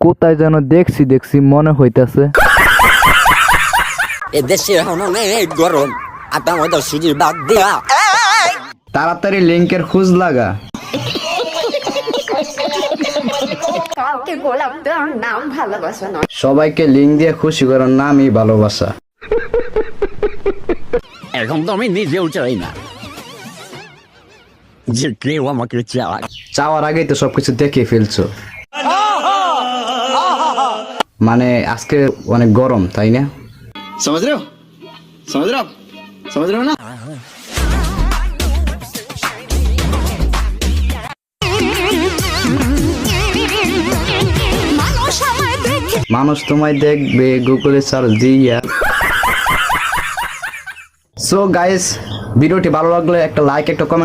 কোথায় যেন দেখছি মনে হইতাছে। এদেশে অনেক গরম, আপনার সুজির বাদ দিয়া তাড়াতাড়ি লিংকের খোঁজ লাগা। কাউকে গোলাপ দেওয়ার নাম ভালোবাসা নয়। সবাইকে লিঙ্ক দিয়ে খুশি করার নামই ভালোবাসা। এখন তো আমি নিজেও চাই না যে কেউ আমাকে চায়। চাওয়ার আগেই তো সবকিছু দেখে ফেলছো। মানে আজকে অনেক গরম, তাই না? समझ रहे हो ना? মানুষ তোমায় দেখবে গুগলে সার্চ দিয়া। সো গাইস, ভিডিওটি ভালো লাগলে একটা লাইক, একটা কমেন্ট